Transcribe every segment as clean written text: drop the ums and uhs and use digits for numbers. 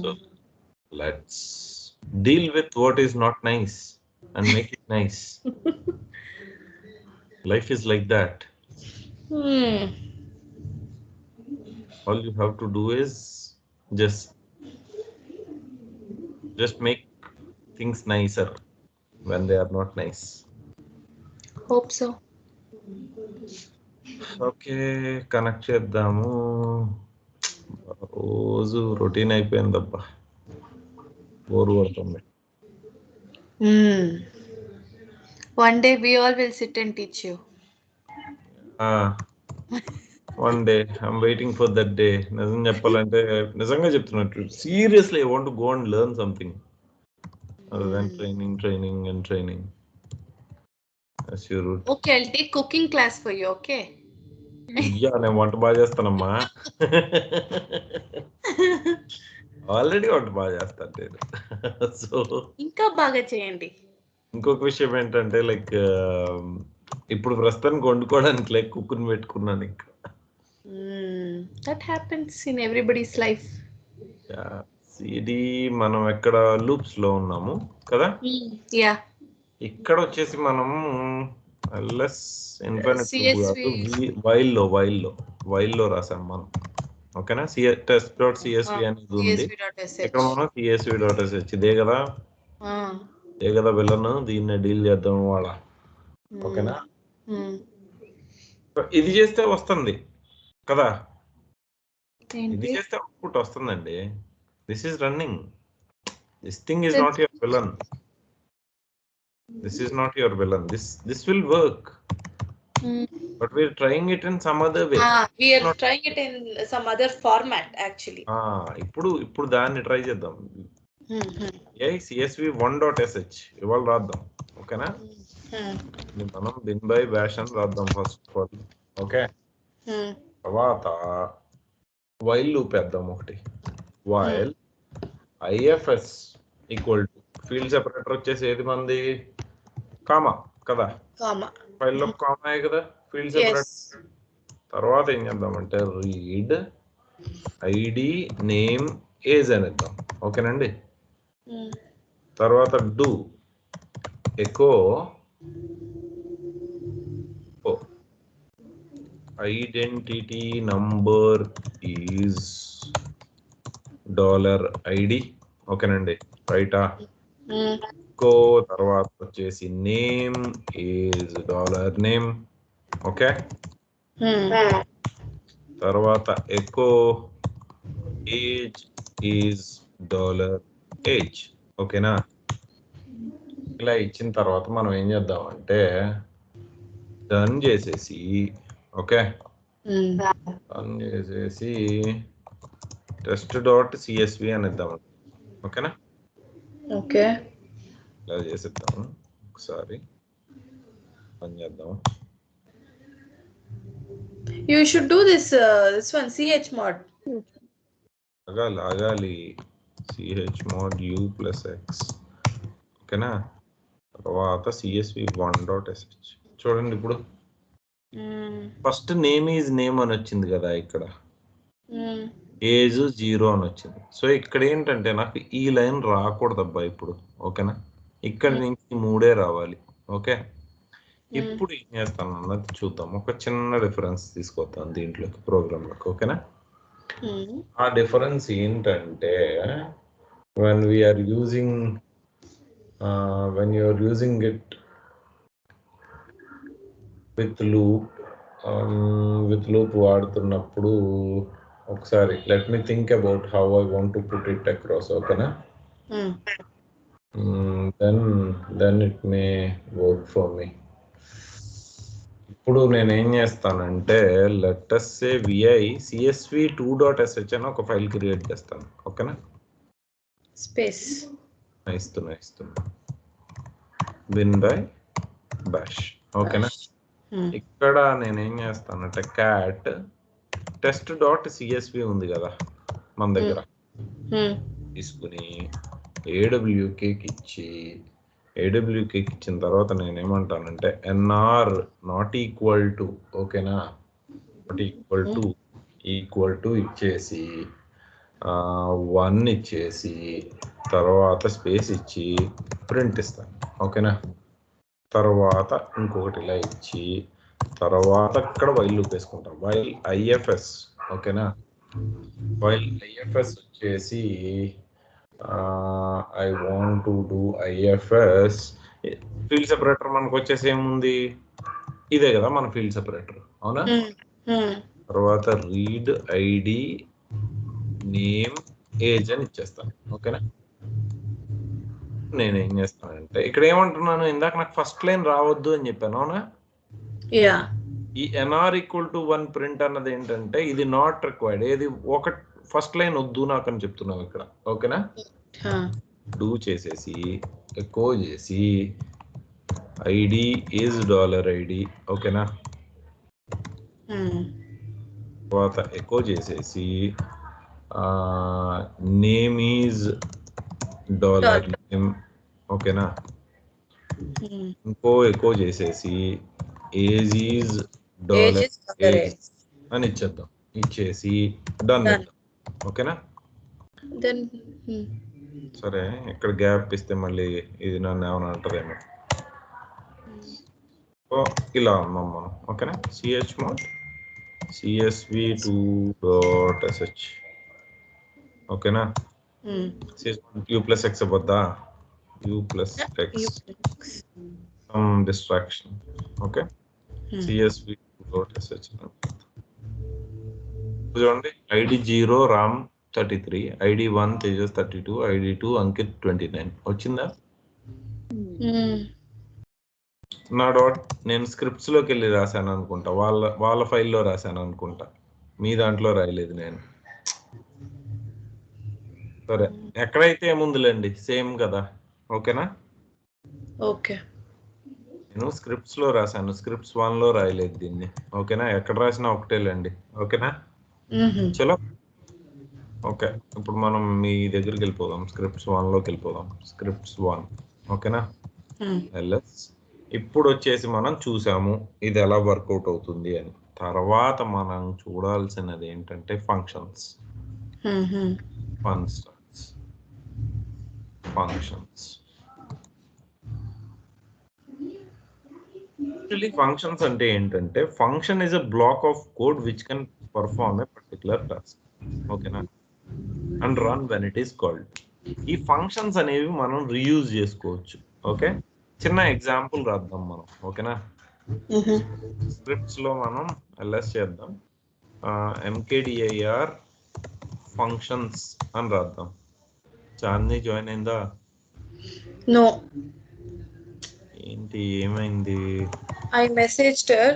So let's deal with what is not nice and make it nice. Life is like that. All you have to do is just make things nicer when they are not nice. Hope so. Okay connect చేద్దాము. రోజు routine అయిపోయిందబ్బా, bore కొడుతుంది. One day we all will sit and teach you. One day I'm waiting for that day. నిజం చెప్పాలంటే, నిజంగా చెప్తున్నట్టు, seriously I want to go and learn something other than training and training. Okay, I'll take cooking class for you, okay? అయ్యా, నేను వంట బాగా చేస్తానమ్మా. Already వంట బాగా చేస్తాను నేను. సో ఇంకా బాగా చేయండి. ఇంకొక విషయం ఏంటంటే, లైక్ ఇప్పుడు ప్రస్తుతానికి వండుకోవడానికి లైక్ కుక్కుని పెట్టుకున్నాను ఇంకా. That happens in everybody's life. ఇది మనం ఎక్కడ లూప్స్ లో ఉన్నాము కదా. Yeah. ఇక్కడ వచ్చేసి మనం ఎల్ఎస్ వైల్ లో రాసాం మనం. ఓకేనా, test.csv అనేది ఉంది. ఇక్కడ మనం csv.sh ఇదే కదా వెళ్ళను, దీన్ని డీల్ చేద్దాం వాళ్ళ. ఓకేనా, ఇది చేస్తే వస్తుంది కదా, ఇది చేస్తే అవుట్పుట్ వస్తుందండి. This is running. This thing is not your villain. This is not your villain. This will work. But we are trying it in some other way. We are trying it in some other format actually. ఇప్పుడు దాన్ని try చేద్దాం. csv1.sh ఇవాళ రాద్దాం. ఓకేనా, మనం bin by bash అని రాద్దాం first of all. Okay, తర్వాత వైల్ లూప్ వేద్దాం ఒకటి. While ifs equal to field separator వచ్చేసి ఏది మంది, కామా కదా. ఫైల్లో కామా కదా ఫీల్డ్ సెపరేటర్. తర్వాత ఏం చేద్దామంటే రీడ్ ఐడి నేమ్ ఏజ్ అని ఇద్దాం. ఓకేనండి. తర్వాత do echo identity number is $ID. ఓకేనండి, రైటా. ఎకో తర్వాత వచ్చేసి నేమ్ ఈజ్ $name. ఓకే, తర్వాత ఎకో ఏజ్ ఈజ్ $age. ఓకేనా, ఇలా ఇచ్చిన తర్వాత మనం ఏం చేద్దామంటే రన్ చేసేసి, ఓకే, రన్ చేసేసి test.csv అని ఇద్దాం. ఓకేనా, ఓకే, ఇలా చేసేద్దాము. ఒకసారి రన్ చేద్దాం. You should do this one chmod. ఆగాలి chmod u+x. ఓకేనా, తర్వాత csv1.sh. చూడండి, ఇప్పుడు ఫస్ట్ నేమ్ ఈజ్ నేమ్ అని వచ్చింది కదా, ఇక్కడ ఏజ్ 0 అని వచ్చింది. సో ఇక్కడ ఏంటంటే నాకు ఈ లైన్ రాకూడదబ్బా ఇప్పుడు. ఓకేనా, ఇక్కడ నుంచి 3 రావాలి. ఓకే, ఇప్పుడు ఏం చేస్తాను అన్నది చూద్దాం. ఒక చిన్న డిఫరెన్స్ తీసుకొద్దాం దీంట్లోకి, ప్రోగ్రాంలోకి. ఓకేనా, ఆ డిఫరెన్స్ ఏంటంటే when you are using it with loop వాడుతున్నప్పుడు ఒకసారి let me think about how I want to put it across. ఓకేనా, then it may work for me. ఇప్పుడు నేను ఏం చేస్తానంటే let us say vi csv2.sh అని ఒక ఫైల్ క్రియేట్ చేస్తాను. ఓకేనా, స్పేస్ ఇస్తున్నా bin by bash. ఓకేనా, ఇక్కడ నేను ఏం చేస్తానంటే cat test.csv ఉంది కదా మన దగ్గర, తీసుకుని awkకి ఇచ్చిన తర్వాత నేను ఏమంటానంటే nr not equal to, ఓకేనా, not equal to ఇచ్చేసి 1 ఇచ్చేసి తర్వాత స్పేస్ ఇచ్చి ప్రింట్ ఇస్తాను. ఓకేనా? తర్వాత ఇంకొకటి ఇలా ఇచ్చి తర్వాత ఇక్కడ వైల్ లూప్ వేసుకుంటాం. While IFS. ఓకేనా? వైల్ ఐఎఫ్ఎస్ వచ్చేసి I want to do IFS field separator. మనకు వచ్చేసి ఏముంది, ఇదే కదా మన ఫీల్డ్ సెపరేటర్, అవునా? తర్వాత రీడ్ ఐడి నేమ్ ఏజ్ అని ఇచ్చేస్తాను. ఓకేనా? నేను ఏం చేస్తానంటే ఇక్కడ ఏమంటున్నాను, ఇందాక నాకు ఫస్ట్ లైన్ రావద్దు అని చెప్పాను, అవునా? ఈ ఎన్ఆర్ ఈక్వల్ టు 1 ప్రింట్ అన్నది ఏంటంటే ఇది నాట్ రిక్వైర్డ్. ఏది ఒక ఫస్ట్ లైన్ వద్దు నాకు అని చెప్తున్నావు ఇక్కడ. ఓకేనా? డూ చేసేసి ఎకో చేసి ఐడి ఈజ్ $ID. ఓకేనా? తర్వాత ఎకో చేసేసి నేమ్ ఈజ్ $name. ఓకేనా? ఇంకో ఎకో చేసేసి ఏజ్ ఈజ్ $age అని ఇచ్చేద్దాం. ఇచ్చేసి డన్. ఓకేనా? సరే, ఇక్కడ గ్యాప్ ఇస్తే మళ్ళీ ఇది నన్ను ఏమైనా అంటదేమో. ఇలా ఉన్నాం మనం. ఓకేనా? chmod csv2.sh. ఓకేనా? u+x అవ్వద్దా? u+x some distraction. Okay? csv2.sh చూడండి. ID 0 Ram 33, ID 1 Tejas 32, ID 2 Ankit 29 వచ్చిందా? నా డాట్ నేను స్క్రిప్ట్స్ లోకి వెళ్ళి రాశాను అనుకుంటా, వాళ్ళ ఫైల్లో రాశాను అనుకుంటా, మీ దాంట్లో రాయలేదు నేను. సరే, ఎక్కడైతే ఏముందిలేండి, సేమ్ కదా. ఓకేనా? ఓకే. నేను స్క్రిప్ట్స్ లో రాశాను, స్క్రిప్ట్స్ 1 లో రాయలేదు దీన్ని. ఓకేనా? ఎక్కడ రాసినా ఒకటేలేండి. ఓకేనా? చలో. ఓకే, ఇప్పుడు మనం మీ దగ్గరికి వెళ్ళిపోదాం. స్క్రిప్ట్స్ 1 లోకి వెళ్ళిపోదాం. స్క్రిప్ట్స్ 1. ఓకేనా? ఎల్ఎస్. ఇప్పుడు వచ్చేసి మనం చూసాము ఇది ఎలా వర్కౌట్ అవుతుంది అని. తర్వాత మనం చూడాల్సినది ఏంటంటే ఫంక్షన్స్. ఫంక్షన్స్ అంటే ఏంటంటే function is a block of code which can perform a particular task. ఓకేనా? And run when it is called. ఈ ఫంక్షన్స్ అనేవి మనం రీయూజ్ చేసుకోవచ్చు. ఓకే, చిన్న ఎగ్జాంపుల్ రాద్దాం మనం. ఓకేనా? స్క్రిప్ట్స్ లో మనం ఎల్ఎస్ చేద్దాం. mkdir ఫంక్షన్స్ అని రాద్దాం. చాందిని జాయిన్ అయిందా? నో. ఏంటి, ఏమైంది? I messaged her.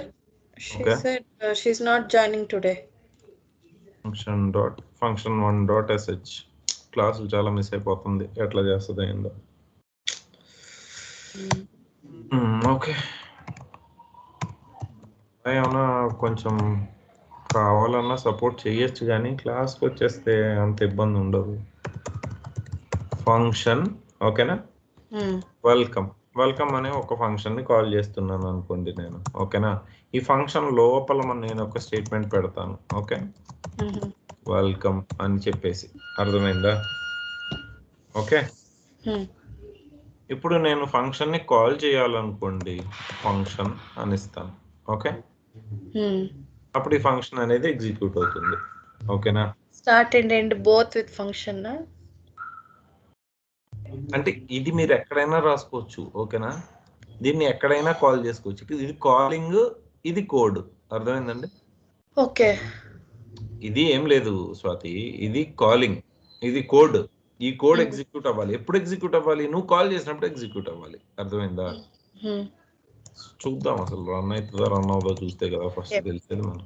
She said she's not joining today. function1.sh క్లాసులు చాలా మిస్ అయిపోతుంది. ఎట్లా చేస్తుంది ఏందో. ఓకే, ఏమన్నా కొంచెం కావాలన్నా సపోర్ట్ చేయొచ్చు, కానీ క్లాస్కి వచ్చేస్తే అంత ఇబ్బంది ఉండదు. ఫంక్షన్. ఓకేనా? వెల్కమ్ అనే ఒక ఫంక్షన్ ని కాల్ చేస్తున్నాను అనుకోండి నేను. ఓకేనా? ఈ ఫంక్షన్ లోపల నేను ఒక స్టేట్మెంట్ పెడతాను. ఓకే, వెల్కమ్ అని చెప్పేసి. అర్థమైందా? ఓకే, ఇప్పుడు నేను ఫంక్షన్ ని కాల్ చేయాలనుకోండి, ఫంక్షన్ అని ఇస్తాను. ఓకే, అప్పుడు ఈ ఫంక్షన్ అనేది ఎగ్జిక్యూట్ అవుతుంది. ఓకేనా? Start and end both with function. అంటే ఇది మీరు ఎక్కడైనా రాసుకోవచ్చు. ఓకేనా? దీన్ని ఎక్కడైనా కాల్ చేసుకోవచ్చు. ఇది కాలింగ్, ఇది కోడ్. అర్థమైందండి? ఓకే. ఇది ఏం లేదు స్వాతి, ఇది కాలింగ్, ఇది కోడ్. ఈ కోడ్ ఎగ్జిక్యూట్ అవ్వాలి. ఎప్పుడు ఎగ్జిక్యూట్ అవ్వాలి? నువ్వు కాల్ చేసినప్పుడు ఎగ్జిక్యూట్ అవ్వాలి. అర్థమైందా? చూద్దాం అసలు రన్ అవుతుందా రన్ అవుతుందో చూస్తే కదా ఫస్ట్ తెలిసేది మనం.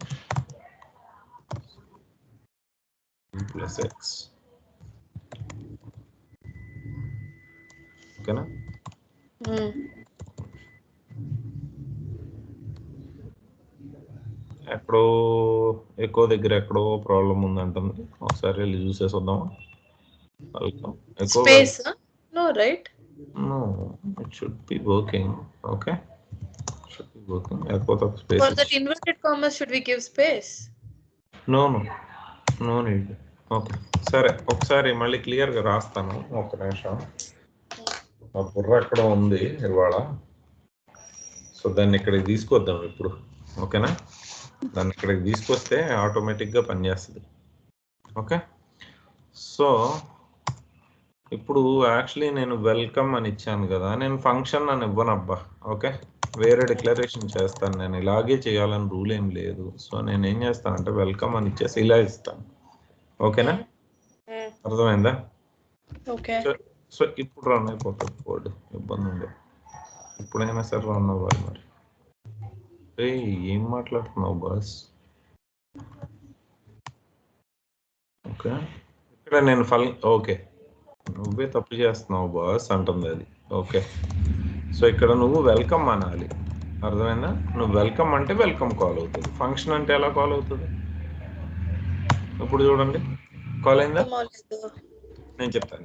u+x. ఓకేనా? ఎక్కడో ఎక్కువ దగ్గర ఎక్కడో ప్రాబ్లం ఉందంటుంది. ఒకసారి వెళ్ళి చూసేసి వద్దామా? Space? No, right? No, it should be working. Okay, should be working. For that inverted commas, should we give space? No need. Okay, సరే ఒకసారి మళ్ళీ క్లియర్గా రాస్తాను, ఒక నిమిషం. నా బుర్ర ఎక్కడ ఉంది ఇవాళ, సో దాన్ని ఇక్కడికి తీసుకొద్దాం ఇప్పుడు. ఓకేనా, దాన్ని ఇక్కడికి తీసుకొస్తే ఆటోమేటిక్గా పనిచేస్తుంది. ఓకే, సో ఇప్పుడు యాక్చువల్లీ నేను వెల్కమ్ అని ఇచ్చాను కదా, నేను ఫంక్షన్ అని ఇవ్వనబ్బా. ఓకే, వేరే డిక్లరేషన్ చేస్తాను. నేను ఇలాగే చేయాలని రూల్ ఏం లేదు. సో నేను ఏం చేస్తానంటే వెల్కమ్ అని ఇచ్చేసి ఇలా ఇస్తాను. ఓకేనా, అర్థమైందా? ఓకే. సో ఇప్పుడు రన్ అయిపోతుంది కోడ్, ఇబ్బంది ఉంది. ఇప్పుడైనా సరే రన్ అవ్వాలి. మరి ఏం మాట్లాడుతున్నావు బాస్? ఓకే, ఇక్కడ నేను ఓకే నువ్వే తప్పు చేస్తున్నావు బాస్ అంటుంది అది. ఓకే, సో ఇక్కడ నువ్వు వెల్కమ్ అనాలి, అర్థమైందా? నువ్వు వెల్కమ్ అంటే వెల్కమ్ కాల్ అవుతుంది. ఫంక్షన్ అంటే ఎలా కాల్ అవుతుంది ఇప్పుడు చూడండి. కాల్ అయిందా? నేను చెప్తాను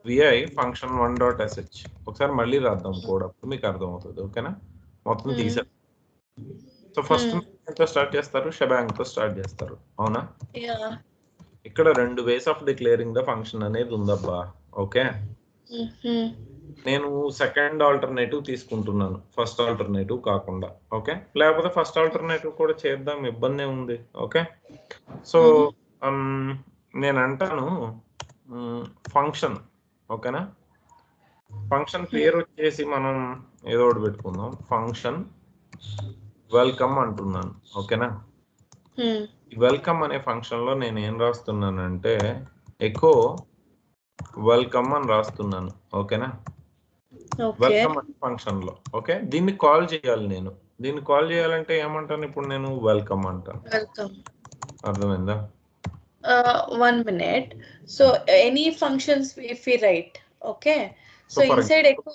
విఐ ఫంక్షన్ 1.sh. ఒకసారి మళ్ళీ రాద్దాం కోడ్, అప్పుడు మీకు అర్థమవుతుంది. ఓకేనా, మొత్తం తీసా. సో ఫస్ట్ ఎంతో స్టార్ట్ చేస్తారు, షెబాంగ్ తో స్టార్ట్ చేస్తారు, అవునా? ఇక్కడ 2 ways of declaring the function అనేది ఉందబ్బా. ఓకే, నేను సెకండ్ ఆల్టర్నేటివ్ తీసుకుంటున్నాను, ఫస్ట్ ఆల్టర్నేటివ్ కాకుండా. ఓకే, లేకపోతే ఫస్ట్ ఆల్టర్నేటివ్ కూడా చేద్దాం, ఇబ్బంది ఉంది. ఓకే, సో నేను అంటాను ఫంక్షన్. ఓకేనా, ఫంక్షన్ పేరు వచ్చేసి మనం ఏదో ఒకటి పెట్టుకుందాం, ఫంక్షన్ వెల్కమ్ అంటున్నాను. ఓకేనా, వెల్కమ్ అనే ఫంక్షన్ లో నేను ఏం రాస్తున్నానంటే ఎకో వెల్కమ్ అని రాస్తున్నాను. ఓకేనా, వెల్కమ్ అనే ఫంక్షన్ లో. ఓకే, దీన్ని కాల్ చేయాలి. నేను దీన్ని కాల్ చేయాలంటే ఏమంటాను ఇప్పుడు? నేను వెల్కమ్ అంటాను. అర్థమైందా? 1 minute. So any functions if we write, okay, so inside echo,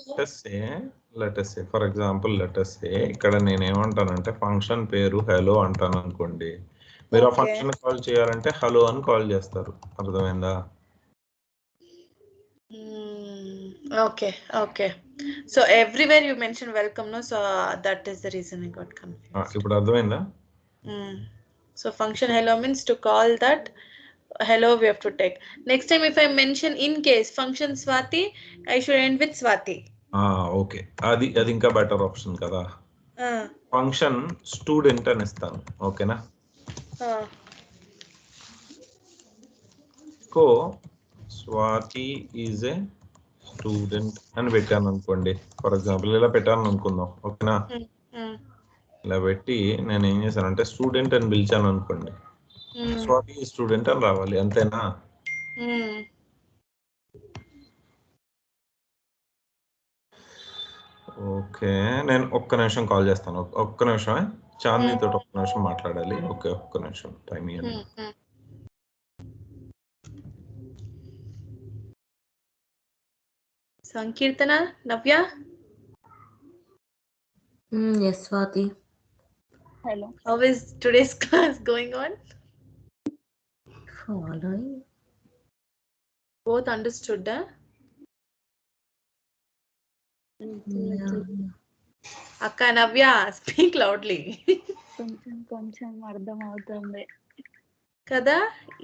let us say for example ఇక్కడ నేను ఏమంటానంటే ఫంక్షన్ పేరు హలో అంటాను అనుకోండి. మీరు ఆ ఫంక్షన్ కాల్ చేయాలంటే హలో అని కాల్ చేస్తారు. అర్థమైందా? okay, so everywhere you mention welcome, no? So that is the reason I got confused. ఇప్పుడు అర్థమైందా? So function hello means to call that hello we have to take. Next time if I mention in case function Swati, I should end with Swati. Okay, అది ఇంకా better option కదా. Function student అని ఇస్తాను. ఓకేనా, కో Swathi is A student అని పెట్టాను అనుకోండి. For example ఇలా పెట్టాను అనుకుందాం. ఓకేనా, ఇలా పెట్టి నేను ఏం చేశానంటే స్టూడెంట్ అని పిలిచాను అనుకోండి, స్వాతి స్టూడెంట్ అని రావాలి. అంతేనా? ఓకే, నేను ఒక్క నిమిషం కాల్ చేస్తాను. ఒక్క నిమిషం, చాందీతో ఒక్క నిమిషం మాట్లాడాలి. ఓకే, ఒక్క నిమిషం టైం ఇవ్వండి. Sankirtana, Navya? Yes, Swati. Hello. How is today's class going on? Following. Both understood, huh? Akka, Navya, speak loudly. కొంచెం అర్థం అవుతుంది కదా.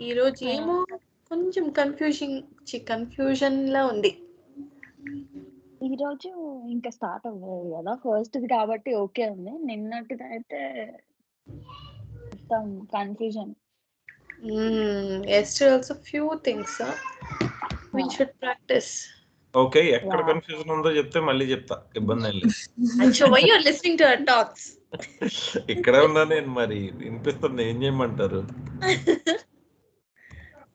ఈరోజు ఏమో కొంచెం కన్ఫ్యూజన్ లా ఉంది. ఈరోజు ఇంకా స్టార్ట్ అవ్వదు కదా, ఫస్ట్ కాబట్టి ఓకే ఉంది. నిన్నటిది అయితే మొత్తం confusion. Yesterday also few things we should practice. Okay, ఎక్కడ కన్ఫ్యూజన్ ఉందో చెప్తే మళ్ళీ చెప్తా, ఇబ్బంది ఏం లేదు. Acha, why you are listening to our talks? ఇక్కడే ఉన్నా నేను, మరి వినిపిస్తుంది, ఏం చేయమంటారు?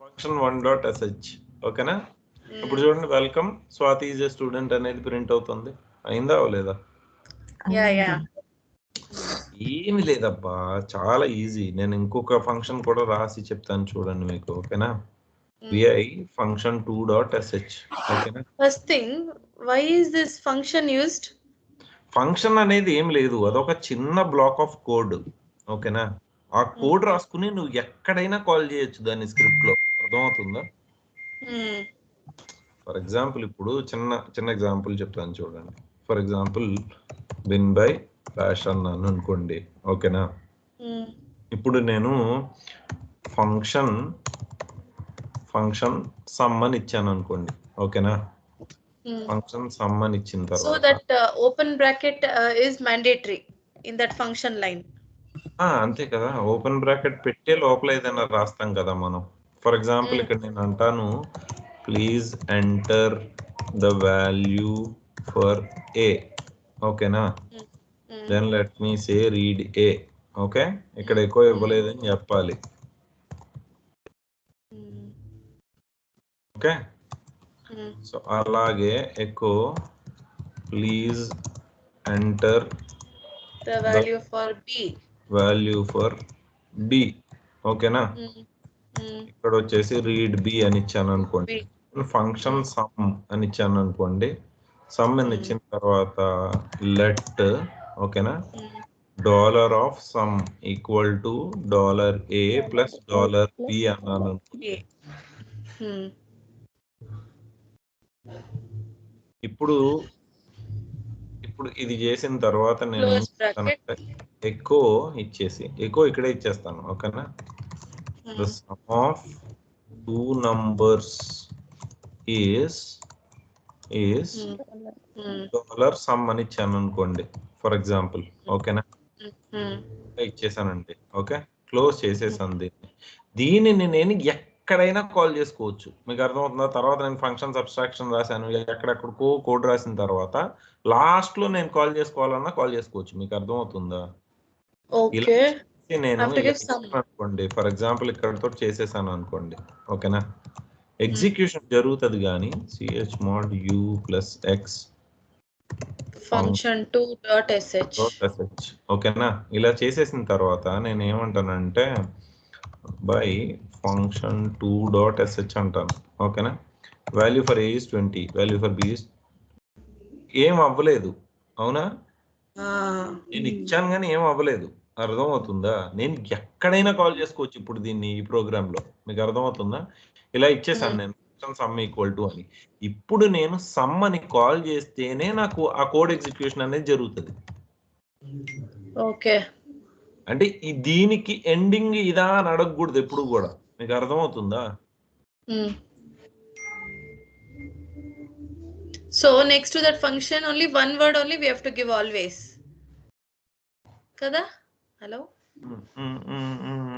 Function 1.sh. ఓకేనా, ఇప్పుడు చూడండి, welcome Swathi is A student అనేది ప్రింట్ అవుతుంది. అయిందా లేదా? ఏమి లేదబ్బా, చాలా ఈజీ. నేను ఇంకొక ఫంక్షన్ కూడా రాసి చెప్తాను చూడండి మీకు. ఓకేనా, vi function 2.sh. ఓకేనా, First thing, why is this function used? Function అనేది ఏం లేదు, అదొక చిన్న బ్లాక్ ఆఫ్ కోడ్. ఓకేనా, ఆ కోడ్ రాసుకుని నువ్వు ఎక్కడైనా కాల్ చేయొచ్చు దాన్ని స్క్రిప్ట్ లో. అర్థమవుతుందా? ఫర్ ఎగ్జాంపుల్ ఇప్పుడు చిన్న ఎగ్జాంపుల్ చెప్తాను చూడండి. For example bin by bash అన్నాను అనుకోండి. ఓకేనా, ఇప్పుడు నేను ఫంక్షన్ సమ్ అని ఇచ్చాను అనుకోండి, ఓకేనా? ఫంక్షన్ సమ్ అని ఇచ్చిన So తర్వాత that open bracket is mandatory in that function line. అంతే కదా, ఓపెన్ బ్రాకెట్ పెట్టే లోపల ఏదైనా రాస్తాం కదా మనం. ఫర్ ఎగ్జాంపుల్ ఇక్కడ నేను అంటాను please enter the value for A, ఓకేనా? Then let me say read A, okay? ఇక్కడ ఎక్కువ ఇవ్వలేదని చెప్పాలి, ఓకే? సో అలాగే ఎక్కువ please enter The value for B. Value for B, ఓకేనా? ఇక్కడ వచ్చేసి రీడ్ బి అని ఇచ్చాను అనుకోండి. ఫంక్షన్ సమ్ అని ఇచ్చాను అనుకోండి. సమ్ అని ఇచ్చిన తర్వాత లెట్, ఓకేనా, dollar of sum equal to dollar a plus dollar b అన్నాను. ఇప్పుడు ఇది చేసిన తర్వాత నేను ఎక్కువ ఇచ్చేసి ఇక్కడే ఇచ్చేస్తాను, ఓకేనా? The sum of two numbers is dollar some అని ఇచ్చాను అనుకోండి, ఫర్ ఎగ్జాంపుల్, ఓకేనా? ఇచ్చేసానండి, ఓకే, క్లోజ్ చేసేసాను. దీనిని నేను ఎక్కడైనా కాల్ చేసుకోవచ్చు, మీకు అర్థమవుతుందా? తర్వాత నేను ఫంక్షన్ అబ్స్ట్రాక్షన్ రాశాను, ఎక్కడెక్కడికో కోడ్ రాసిన తర్వాత లాస్ట్ లో నేను కాల్ చేసుకోవాలన్నా కాల్ చేసుకోవచ్చు, మీకు అర్థమవుతుందా? నేను అనుకోండి ఫర్ ఎగ్జాంపుల్ ఇక్కడతో చేసేసాను అనుకోండి, ఓకేనా? ఎగ్జిక్యూషన్ జరుగుతుంది కానీ chmod u plus x function2.sh, ఓకేనా? ఇలా చేసేసిన తర్వాత నేను ఏమంటానంటే బై function2.sh అంటాను, ఓకేనా? Value for a is 20, value for b is ఏం అవ్వలేదు, అవునా? నేను ఇచ్చాను కానీ ఏం అవ్వలేదు, అర్థమవుతుందా? నేను ఎక్కడైనా కాల్ చేసుకోవచ్చు ఇప్పుడు దీన్ని, ఈ ప్రోగ్రామ్ లో, మీకు అర్థమవుతుందా? ఇలా ఇచ్చేసాను నేను సమ్ ఈక్వల్ టు అని. ఇప్పుడు నేను సమ్ అని కాల్ చేస్తేనే నాకు ఆ కోడ్ ఎగ్జిక్యూషన్ అనేది జరుగుతుంది. ఓకే, అంటే దీనికి ఎండింగ్ ఇదా అని అడగకూడదు ఎప్పుడు కూడా, మీకు అర్థమవుతుందా? So next to that function only one word only we have to give always. Kada? Hello?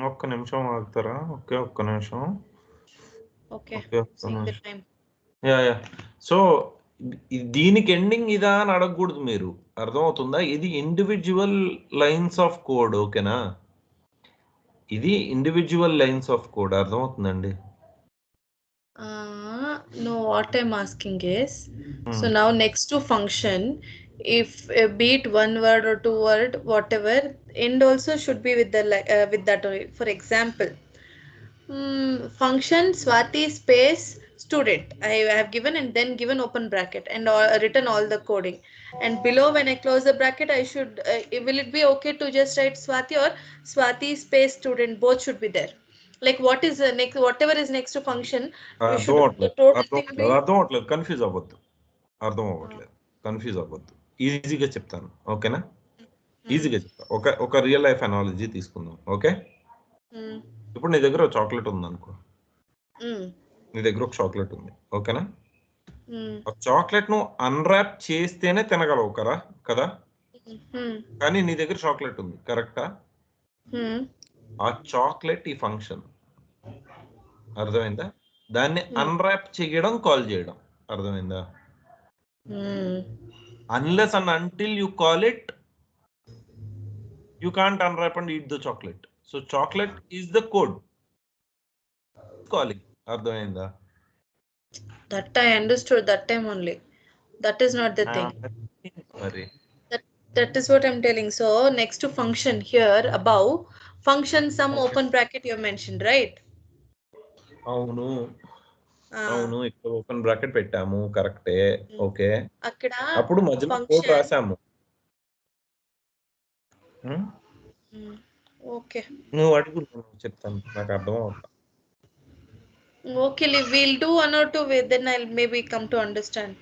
ఒక్క నిమిషం ఆగుతారా? ఓకే, ఒక్క నిమిషం. Okay. యా సో దీనికి ఎండింగ్ ఇదా అని అడగకూడదు, మీరు అర్థమవుతుందా? ఇది ఇండివిజువల్ లైన్స్ ఆఫ్ కోడ్, ఓకేనా? ఇది ఇండివిజువల్ లైన్స్ ఆఫ్ కోడ్, అర్థమవుతుందండి? No, what I'm asking is, so now next to function, if be it one word or two word, whatever, end also should be with the with that. For example, function Swati space student I have given and then given open bracket and written all the coding, and below when I close the bracket I should will it be okay to just write Swati or Swati space student? Both should be there. Like what is the next, whatever is next to function, అర్థమవట్లేదు, confuse అవ్వద్దు, confuse అవ్వద్దు, ఈజీగా చెప్తాను, ఓకేనా? ఈజీగా చెప్తా. ఒక real life analogy తీసుకుందాం, ఓకే? ఇప్పుడు నీ దగ్గర ఒక చాక్లెట్ ఉంది అనుకో, నీ దగ్గర ఒక చాక్లెట్ ఉంది, ఓకేనా? ఆ చాక్లెట్ ను అన్రాప్ చేస్తేనే తినగలవు కదా? కానీ నీ దగ్గర చాక్లెట్ ఉంది, కరెక్టా? ఆ చాక్లెట్ ఈ ఫంక్షన్, అర్థమైందా? దాన్ని అన్రాప్ చేయడం, కాల్ చేయడం, అర్థమైందా? Unless and until you call it, you can't unwrap and eat the chocolate. So chocolate is the code calling, అర్థమైందా? That I understood that time only. That is not the thing. That is what I'm telling. So next to function here above, function some open bracket you mentioned, right? అవును, ఇక్కడ open bracket పెట్టాము, కరెక్టే, okay. అక్కడ అప్పుడు మధ్యలో code రాసాము. Okay, నువ్వు అడుగు, చెప్తాను, నాకు అర్థం అవుతా. Okay, we'll do one or two, then I'll maybe come to understand.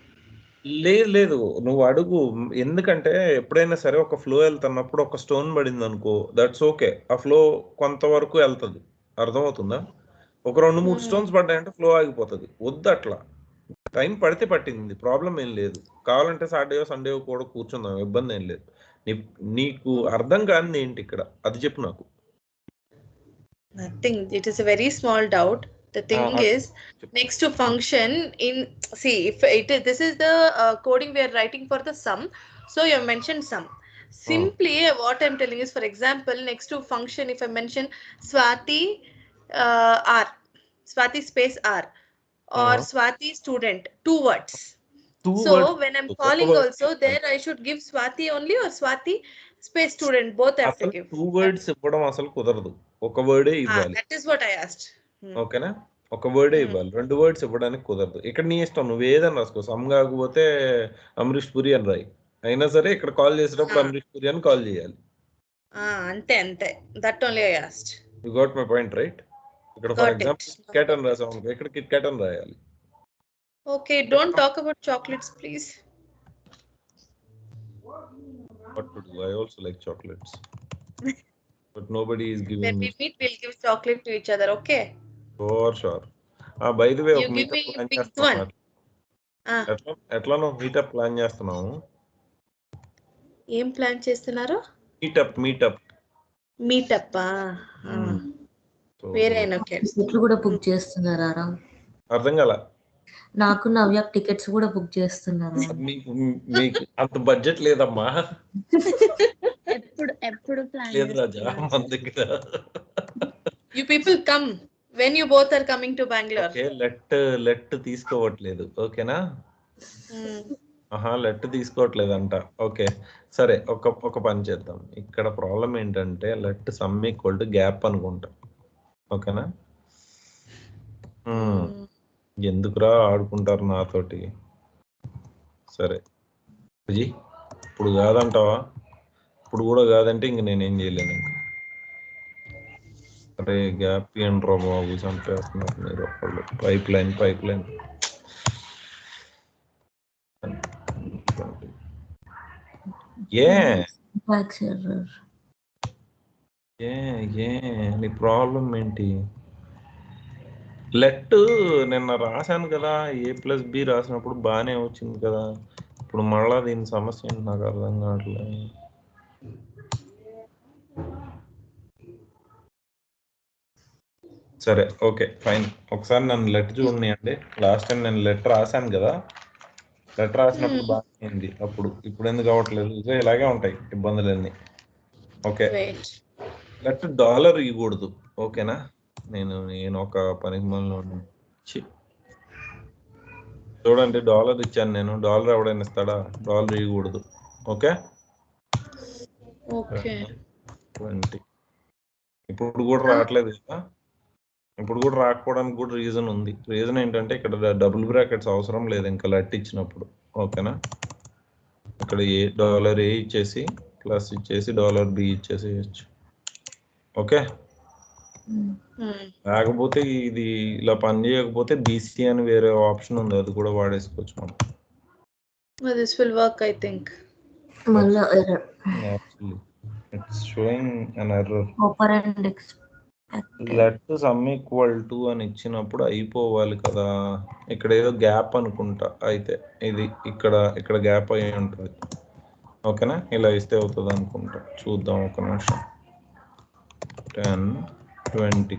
లేదు, నువ్వు అడుగు. ఎందుకంటే ఎప్పుడైనా సరే ఒక ఫ్లో వెళ్తున్నప్పుడు ఒక స్టోన్ పడింది అనుకో, దట్స్ ఓకే, ఆ ఫ్లో కొంతవరకు వెళ్తుంది, అర్థమవుతుందా? ఒక 2-3 స్టోన్స్ పడ్డాయంటే ఫ్లో ఆగిపోతుంది. వద్దు అట్లా. టైం పడితే పట్టింది, ప్రాబ్లం ఏం లేదు. కావాలంటే సాటర్డే సండే కూడా కూర్చుందాం, ఇబ్బంది ఏం లేదు. నీకు అర్థం కానిది ఏంటి ఇక్కడ, అది చెప్పు నాకు. Nothing. It is a very small doubt. The thing is, next to function in, see, if this is the coding we are writing for the sum, so you have mentioned sum. Simply what I'm telling is, for example, next to function, if I mention Swati R, Swati space R, or Swati student, 2 words. So when I'm calling also, there I should give Swati only or Swati space student, both have to give. 2 words ఇవ్వడం అసలు కుదరదు, ఒక వర్డే ఇవ్వాలి. That is what I asked. ఓకేనా, ఒక వర్డే ఇవ్వాలి, 2 words ఇవ్వడానికి కుదరదు. ఇక్కడ నీ ఇష్టం, నువ్వు ఏదైనా రాసుకో. సమ్ కాకపోతే అమరీష్ పురి అని రాయి, అయినా సరే ఇక్కడ కాల్ చేసేటప్పుడు అమరీష్ పురి అని కాల్ చేయాలి. అంతే అంతే, that only I asked. You got my point right? ఇక్కడ ఫర్ ఎగ్జాంపుల్ కిట్ క్యాట్ అని రాసాము, ఇక్కడ కిట్ క్యాట్ అని రాయాలి. Okay, don't talk about chocolates please. What to do? I also like chocolates. But nobody is giving when me. we meet, we'll give chocolate to each other, okay? For sure. By the way, you give me a big one. ఎట్లానో meetup plan చేస్తున్నాము. ఏం plan చేస్తున్నారు? Meetup వేరేనా టికెట్లు కూడా book చేస్తున్నారా? అర్థం కాల. నాకు నవ్య టికెట్స్ కూడా బుక్ చేస్తున్నారు. మీకు అంత బడ్జెట్ లేదమ్మా. ఎప్పుడు ప్లాన్ లేదు రాజా మన దగ్గర. You people come when you both are coming to Bangalore. Okay, let తీసుకోవట్లేదు, ఓకేనా? లెట్ తీసుకోవట్లేదంట. ఓకే సరే, ఒక పని చేద్దాం. ఇక్కడ ప్రాబ్లం ఏంటంటే let sum equal to gap అనుకుంటా, ఓకేనా? ఎందుకురా ఆడుకుంటారు నాతోటి? సరే విజయ్, ఇప్పుడు కాదంటావా? ఇప్పుడు కూడా కాదంటే ఇంక నేనేం చేయలేను. ఇంక అరే గ్యాప్ ఏంట్రా బాబు, చంపేస్తున్నారు మీరు ఒకళ్ళు. పైప్ లైన్ నీ ప్రాబ్లం ఏంటి? లెట్ నిన్న రాశాను కదా, A+B రాసినప్పుడు బాగానే వచ్చింది కదా, ఇప్పుడు మళ్ళా దీని సమస్య ఏంటి నాకు అర్థం కావట్లేదు. సరే ఓకే ఫైన్, ఒకసారి నన్ను లెట్ చూడండి అండి. లాస్ట్ టైం నేను లెటర్ రాశాను కదా, లెటర్ రాసినప్పుడు బాగానే ఉంది అప్పుడు, ఇప్పుడు ఎందుకు అవ్వట్లేదు? ఇలాగే ఉంటాయి ఇబ్బందులన్నీ. ఓకే, లెట్ డాలర్ ఇవ్వకూడదు, ఓకేనా? నేను ఒక పనికి మళ్ళీ చూడండి, డాలర్ ఇచ్చాను నేను. డాలర్ ఎవడైనా ఇస్తాడా? డాలర్ ఇవ్వకూడదు, ఓకే? 20. ఇప్పుడు కూడా రావట్లేదు కదా, ఇప్పుడు కూడా రాకపోవడానికి కూడా రీజన్ ఉంది. రీజన్ ఏంటంటే ఇక్కడ డబుల్ బ్రాకెట్స్ అవసరం లేదు ఇంకా లెట్ ఇచ్చినప్పుడు, ఓకేనా? ఇక్కడ $A ఇచ్చేసి ప్లస్ ఇచ్చేసి $B ఇచ్చేసేయచ్చు, ఓకే? లేకపోతే ఇది ఇలా పని చేయకపోతే BC అని వేరే ఆప్షన్ ఉంది, అది కూడా వాడేసుకోవచ్చు మనం. This will work, I think. Actually, it's showing an error. Let sum equal to అని ఇచ్చినప్పుడు అయిపోవాలి కదా. ఇక్కడ ఏదో గ్యాప్ అనుకుంటా, అయితే ఇది ఇక్కడ గ్యాప్ అయి ఉంటుంది, ఓకేనా? ఇలా ఇస్తే అవుతుంది అనుకుంటా. చూద్దాం ఒక నిమిషం. 10, 20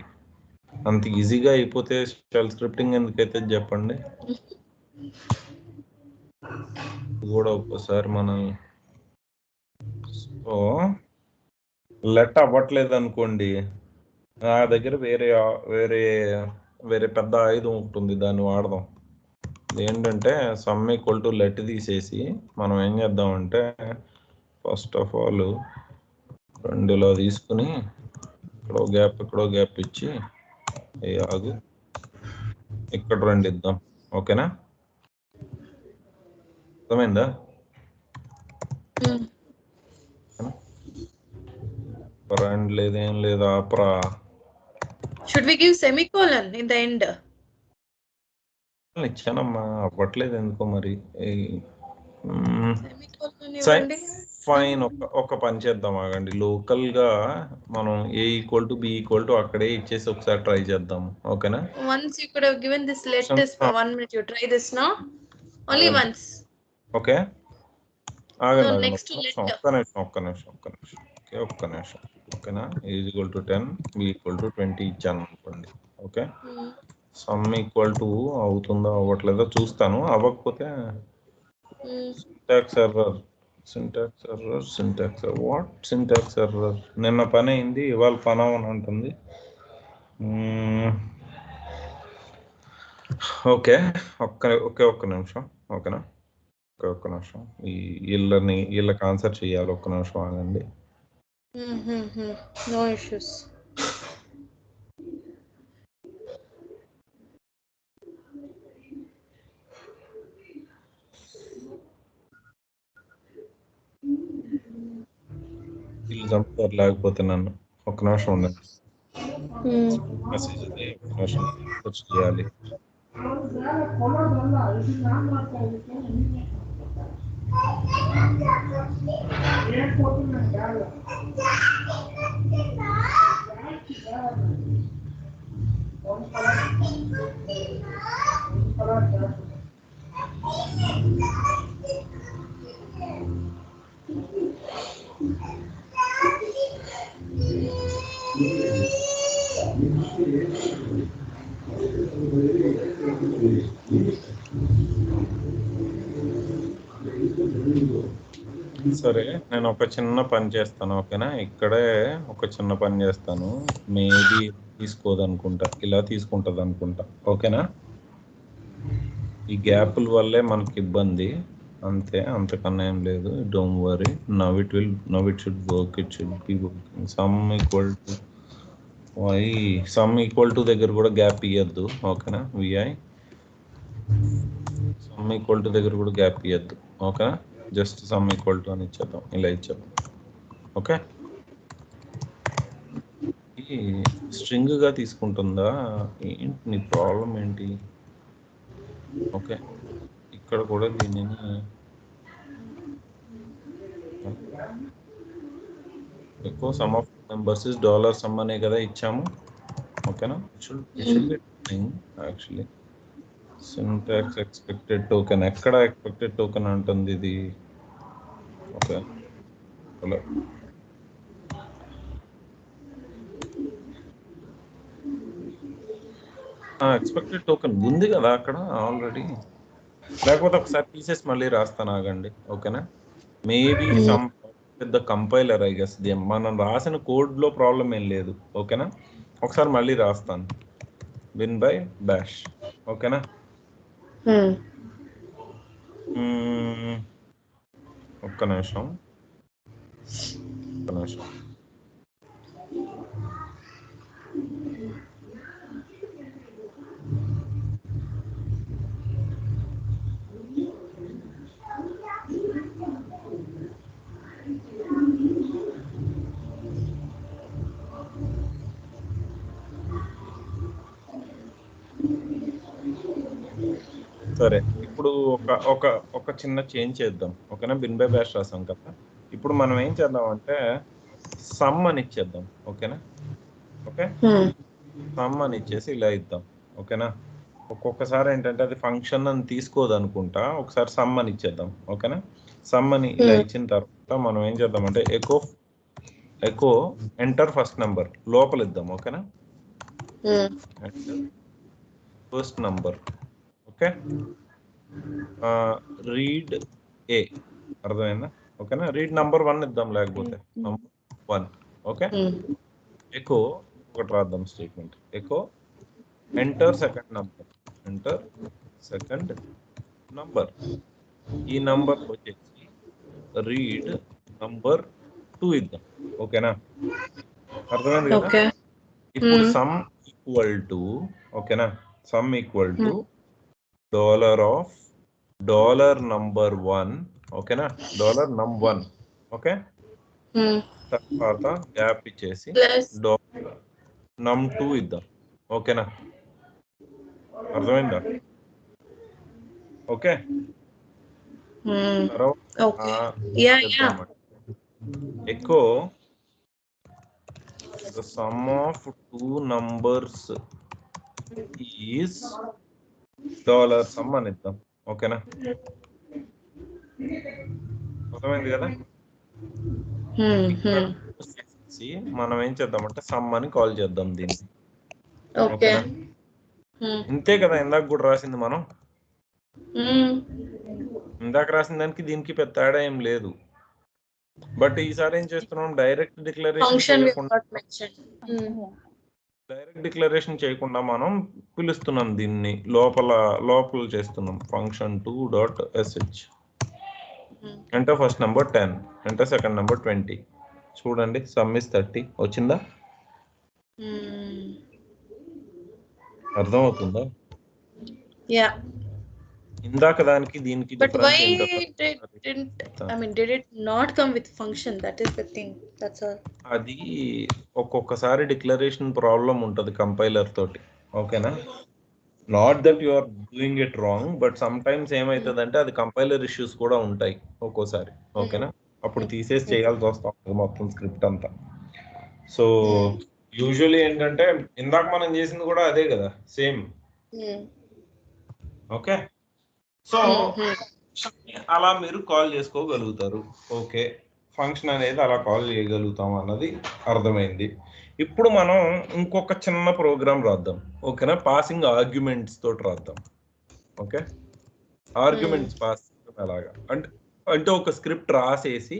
అంత ఈజీగా అయిపోతే షెల్ స్క్రిప్టింగ్ ఎందుకైతే చెప్పండి. కూడా ఒక్కసారి మనం లెట్ అవ్వట్లేదు అనుకోండి, నా దగ్గర వేరే పెద్ద ఆయుధం ఉంటుంది, దాన్ని వాడదాం. ఏంటంటే సమ్ ఈక్వల్ టు లెట్ తీసేసి మనం ఏం చేద్దామంటే, ఫస్ట్ ఆఫ్ ఆల్ 2లో తీసుకుని ఇక్కడో గ్యాప్ ఇచ్చి ఆగు, ఇక్కడ 2 ఇద్దాం, ఓకేనా? అర్థమైందా? ఫ్రెండ్ లేదేం లేదు, ఆపరా. Should we give semicolon in the end? ఇచ్చానమ్మా, అవ్వట్లేదు ఎందుకో మరి. ఫైన్. ఒక పని చేద్దాం ఆగండి. లోకల్ గా మనం A = B = అక్కడే ఇచ్చేసి ఒకసారి ట్రై చేద్దాం. ఓకేనా? Once you could have given this, let this for 1 minute. You try this now. Only once. Okay, ఆగండి. No, next to let. ఒక్క నిమిషం. ఓకేనా? A = 10, B = 20 ఇచ్చాను అనుకోండి. ఓకే, సమ్ = అవుతుందో అవ్వట్లేదో చూస్తాను. అవ్వకపోతే syntax error what syntax error? నిన్న పని అయింది, ఇవాళ పని అవని అంటుంది. ఓకే, ఒక్క నిమిషం. ఓకేనా? ఒక్క నిమిషం. వీళ్ళకి ఆన్సర్ చేయాలి. ఒక్క నిమిషం ఆగండి. No issues. వీళ్ళు చంపుతారు లేకపోతే నన్ను. ఒక్క నిమిషం ఉండండి. మెసేజ్ సెర్చ్ చేయాలి. సరే, నేను ఒక చిన్న పని చేస్తాను. ఓకేనా? ఇక్కడే ఒక చిన్న పని చేస్తాను. మేబీ తీసుకోదనుకుంటా, ఇలా తీసుకుంటుంది అనుకుంటా. ఓకేనా? ఈ గ్యాప్ల వల్లే మనకి ఇబ్బంది, అంతే, అంతకన్నా ఏం లేదు. Don't worry. Now it should work. It should be working. Some equal to దగ్గర కూడా గ్యాప్ ఇవ్వద్దు. ఓకేనా? సమ్ ఈక్వల్ టు దగ్గర కూడా గ్యాప్ ఇవ్వద్దు. ఓకేనా? జస్ట్ సమ్ ఈక్వల్ టు అని ఇచ్చేద్దాం, ఇలా ఇచ్చేద్దాం. ఓకే, ఈ స్ట్రింగ్ గా తీసుకుంటుందా? ఏంటి నీ ప్రాబ్లం ఏంటి? ఓకే, ఇక్కడ కూడా దీనిని ఎక్కువ some of numbers is $some అనే కదా ఇచ్చాము. ఓకేనా? యాక్చువల్లీ సింటాక్స్ ఎక్స్పెక్టెడ్ టోకెన్, ఎక్కడ ఎక్స్పెక్టెడ్ టోకెన్ అంటుంది ఇది? ఓకే, హలో, ఎక్స్పెక్టెడ్ టోకెన్ ఉంది కదా అక్కడ ఆల్రెడీ. లేకపోతే ఒకసారి తీసేసి మళ్ళీ రాస్తాను, ఆగండి. ఓకేనా? మేబీ సమ్ పెద్ద కంపైలర్, ఐ గెస్. మనం రాసిన కోడ్ లో ప్రాబ్లం ఏం లేదు. ఓకేనా? ఒకసారి మళ్ళీ రాస్తాను, విన్ బై బ్యాష్. ఓకేనా? ఒక్క నిమిషం. సరే, ఇప్పుడు ఒక చిన్న చేంజ్ చేద్దాం. ఓకేనా? బిన్ బై బ్యాష్ రాసాం కదా. ఇప్పుడు మనం ఏం చేద్దాం అంటే సమ్ అని ఇచ్చేద్దాం. ఓకేనా? ఓకే, సమ్ అని ఇచ్చేసి ఇలా ఇద్దాం. ఓకేనా? ఒక్కొక్కసారి ఏంటంటే అది ఫంక్షన్ అని తీసుకోదు అనుకుంటా. ఒకసారి సమ్ అని ఇచ్చేద్దాం. ఓకేనా? సమ్ అని ఇలా ఇచ్చిన తర్వాత మనం ఏం చేద్దాం అంటే ఎకో ఎంటర్ ఫస్ట్ నంబర్ లోపల ఇద్దాం. ఓకేనా? First number. ఓకే, రీడ్ ఏ, అర్థమైందా? ఓకేనా? రీడ్ నంబర్ 1 ఇద్దాం, లేకపోతే నంబర్ 1. ఓకే, ఎకో ఒకటి రాద్దాం statement. Echo enter second number. ఈ నంబర్ వచ్చేసి రీడ్ నంబర్ 2 ఇద్దాం. ఓకేనా? అర్థమైంది కదా? ఇప్పుడు సమ్ ఈక్వల్ టు, ఓకేనా, సమ్ ఈక్వల్ టు $num1. ఓకేనా? $num1. ఓకే, తర్వాత గ్యాప్ ఇచ్చేసి $num2 ఇద్దాం. ఓకేనా? అర్థమైందా? ఓకే, తర్వాత echo the sum of two numbers is $sum అని ఇద్దాం. ఓకేనా? అర్థమైంది కదా? మనం ఏం చేద్దామంటే సమ్ అని కాల్ చేద్దాం దీన్ని. ఓకేనా? ఇంతే కదా ఇందాక కూడా రాసింది మనం. ఇందాక రాసిన దానికి దీనికి పెద్ద తేడా ఏం లేదు. బట్ ఈసారి ఏం చేస్తున్నాం, డైరెక్ట్ డిక్లరేషన్ చేయకుండా మనం పిలుస్తున్నాం దీన్ని, లోపల చేస్తున్నాం ఫంక్షన్ 2.sh. అంటే ఫస్ట్ నెంబర్ 10, అంటే సెకండ్ నెంబర్ 20. చూడండి సమ్ ఇస్ 30 వచ్చిందా? అర్థమవుతుందా? ఇందాక దానికి దీనికి But why did it not come with function? That is the thing. That's all. అది ఒక్కొక్కసారి డిక్లరేషన్ ప్రాబ్లం ఉంటుంది కంపైలర్ తోటి. ఓకేనా? Not that you are doing it wrong, but sometimes ఏమైతుందంటే అది కంపైలర్ ఇష్యూస్ కూడా ఉంటాయి ఒక్కోసారి. ఓకేనా? అప్పుడు తీసేసి చేయాల్సి వస్తుంది మొత్తం స్క్రిప్ట్ అంతా. సో యూజువల్లీ ఏంటంటే ఇందాక మనం చేసింది కూడా అదే కదా, సేమ్. ఓకే, సో అలా మీరు కాల్ చేసుకోగలుగుతారు. ఓకే, ఫంక్షన్ అనేది అలా కాల్ చేయగలుగుతాం అన్నది అర్థమైంది. ఇప్పుడు మనం ఇంకొక చిన్న ప్రోగ్రామ్ రాద్దాం. ఓకేనా? పాసింగ్ ఆర్గ్యుమెంట్స్ తోటి రాద్దాం. ఓకే, ఆర్గ్యుమెంట్స్ పాస్ ఎలాగా అంటే ఒక స్క్రిప్ట్ రాసేసి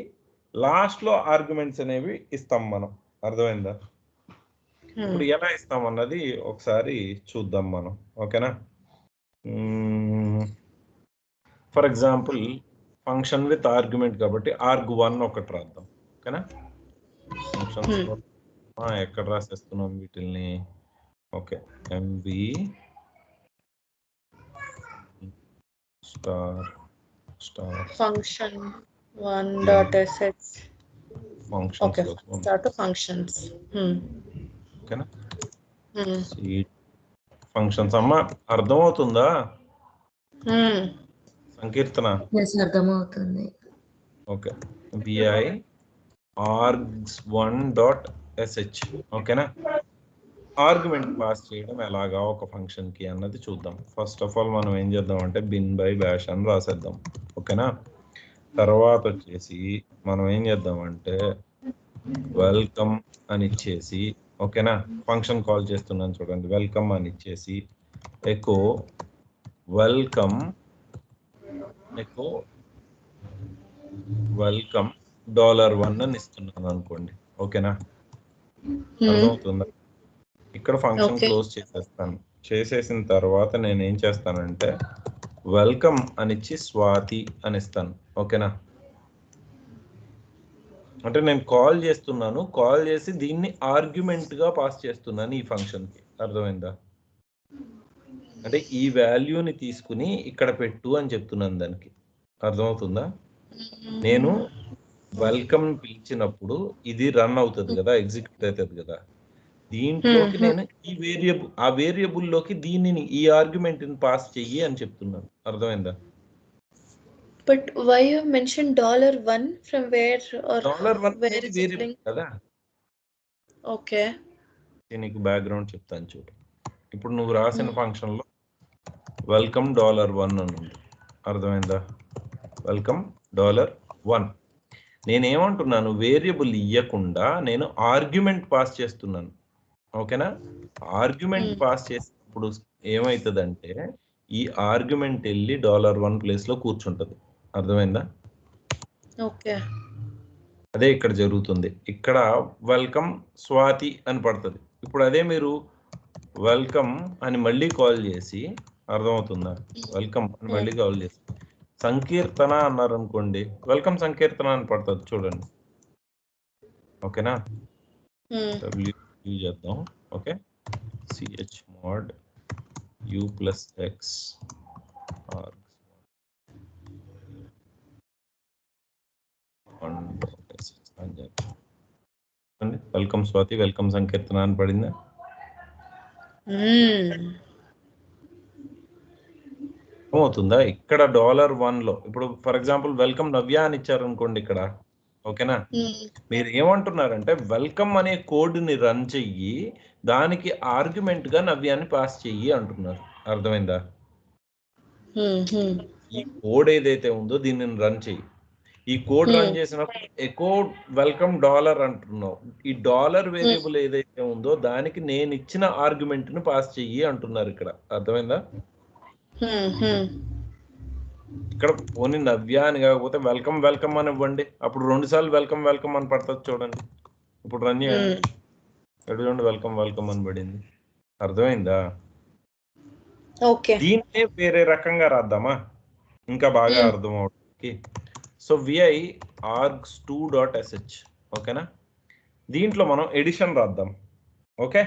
లాస్ట్ లో ఆర్గ్యుమెంట్స్ అనేవి ఇస్తాం మనం. అర్థమైందా? ఇప్పుడు ఎలా ఇస్తాం అన్నది ఒకసారి చూద్దాం మనం. ఓకేనా? For example function with argument కాబట్టి arg1 ఒకటి రాద్దాం. ఓకేనా? ఫంక్షన్స్ ఎక్కడ రాసేస్తున్నాం వీటిల్ని? Okay, mv star function 1.sh functions. okay, start to functions. ఓకేనా? ఫంక్షన్స్ అమ్మ అర్థమవుతుందా సంకీర్తన? అర్థమవుతుంది. Okay, vi args1.sh. ఓకేనా? ఆర్గ్యుమెంట్ పాస్ చేయడం ఎలాగా ఒక ఫంక్షన్ కి అన్నది చూద్దాం. ఫస్ట్ ఆఫ్ ఆల్ మనం ఏం చేద్దాం అంటే బిన్ బై బ్యాష్ అని రాసేద్దాం. ఓకేనా? తర్వాత వచ్చేసి మనం ఏం చేద్దాం అంటే వెల్కమ్ అని ఇచ్చేసి, ఓకేనా, ఫంక్షన్ కాల్ చేస్తున్నాను చూడండి, వెల్కమ్ అని ఇచ్చేసి ఎకో వెల్కమ్ $1 అని ఇస్తున్నాను అనుకోండి. ఓకేనా? అర్థమవుతుందా? ఇక్కడ ఫంక్షన్ క్లోజ్ చేసేస్తాను. చేసేసిన తర్వాత నేను ఏం చేస్తానంటే వెల్కమ్ అని ఇచ్చి స్వాతి అని ఇస్తాను. ఓకేనా? అంటే నేను కాల్ చేస్తున్నాను, కాల్ చేసి దీన్ని ఆర్గ్యుమెంట్ గా పాస్ చేస్తున్నాను ఈ ఫంక్షన్ కి. అర్థమైందా? అంటే ఈ వాల్యూని తీసుకుని ఇక్కడ పెట్టు అని చెప్తున్నాను దానికి. అర్థమవుతుందా? నేను వెల్కమ్ పిలిచినప్పుడు ఇది రన్ అవుతుంది కదా, ఎగ్జిక్యూట్ అవుతుంది కదా, దీంట్లోకి నేను ఆ వేరియబుల్ లోకి దీనిని ఈ ఆర్గ్యుమెంట్ ని పాస్ చెయ్యి అని చెప్తున్నాను. అర్థమైందా? But why you mentioned $1 from where or where is it linked? కదా. ఓకే, నీకు బ్యాక్గ్రౌండ్ చెప్తాను చూడు. ఇప్పుడు నువ్వు రాసిన ఫంక్షన్ లో వెల్కమ్ $1 అని ఉంది. అర్థమైందా? వెల్కమ్ $1. నేనేమంటున్నాను, వేరియబుల్ ఇవ్వకుండా నేను ఆర్గ్యుమెంట్ పాస్ చేస్తున్నాను. ఓకేనా? ఆర్గ్యుమెంట్ పాస్ చేసినప్పుడు ఏమవుతుందంటే ఈ ఆర్గ్యుమెంట్ వెళ్ళి $1 ప్లేస్ లో కూర్చుంటది. అర్థమైందా? ఓకే, అదే ఇక్కడ జరుగుతుంది. ఇక్కడ వెల్కమ్ స్వాతి అని పడుతుంది. ఇప్పుడు అదే మీరు వెల్కమ్ అని మళ్ళీ కాల్ చేసి, అర్థమవుతుందా, వెల్కమ్ అని మళ్ళీ కాల్ చేసి సంకీర్తన అన్నారు అనుకోండి, వెల్కమ్ సంకీర్తన అని పడుతుంది. చూడండి. ఓకేనా? w చేద్దాం. Okay, chmod u+x welcome Swathi welcome సంకీర్తన అని పడిందా? అవుతుందా? ఇక్కడ $1 లో ఇప్పుడు ఫర్ ఎగ్జాంపుల్ వెల్కమ్ నవ్య అని ఇచ్చారు అనుకోండి ఇక్కడ. ఓకేనా? మీరు ఏమంటున్నారంటే వెల్కమ్ అనే కోడ్ని రన్ చెయ్యి, దానికి ఆర్గ్యుమెంట్ గా నవ్యాన్ని పాస్ చెయ్యి అంటున్నారు. అర్థమైందా? ఈ కోడ్ ఏదైతే ఉందో దీన్ని రన్ చెయ్యి. ఈ కోడ్ రన్ చేసినప్పుడు ఎకో వెల్కమ్ డాలర్ అంటున్నావు. ఈ డాలర్ వేరియబుల్ ఏదైతే ఉందో దానికి నేను ఇచ్చిన ఆర్గ్యుమెంట్ ని పాస్ చెయ్యి అంటున్నారు ఇక్కడ. అర్థమైందా? ఇక్కడ పోనీ నవ్య అని కాకపోతే వెల్కమ్ వెల్కమ్ అని ఇవ్వండి, అప్పుడు 2 సార్లు వెల్కమ్ వెల్కమ్ అని పడుతుంది చూడండి. ఇప్పుడు రన్ చేయండి, చూడండి వెల్కమ్ వెల్కమ్ అని పడింది. అర్థమైందా? దీన్నే వేరే రకంగా రాద్దామా ఇంకా బాగా అర్థం అవడానికి? సో vi args2.sh, ఓకేనా? దీంట్లో మనం ఎడిషన్ రాద్దాం. ఓకే,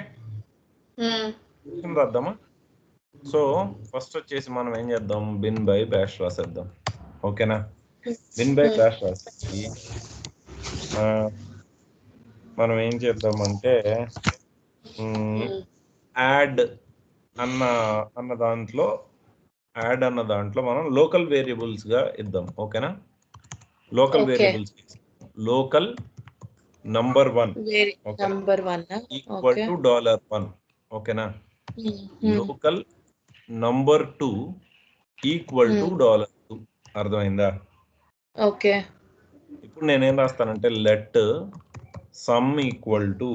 ఎడిషన్ రాద్దామా? సో ఫస్ట్ వచ్చేసి మనం ఏం చేద్దాం, బిన్ బై బ్యాష్ రాసేద్దాం. ఓకేనా? బిన్ బై బ్యాష్ రాసేసి మనం ఏం చేద్దామంటే యాడ్ అన్న దాంట్లో మనం లోకల్ వేరియబుల్స్ గా ఇద్దాం. ఓకేనా? Local variables local number 1 equal to $1. ఓకేనా? Local number 2 equal to $2. అర్థమైందా? ఓకే. ఇప్పుడు నేనేం రాస్తానంటే let sum equal to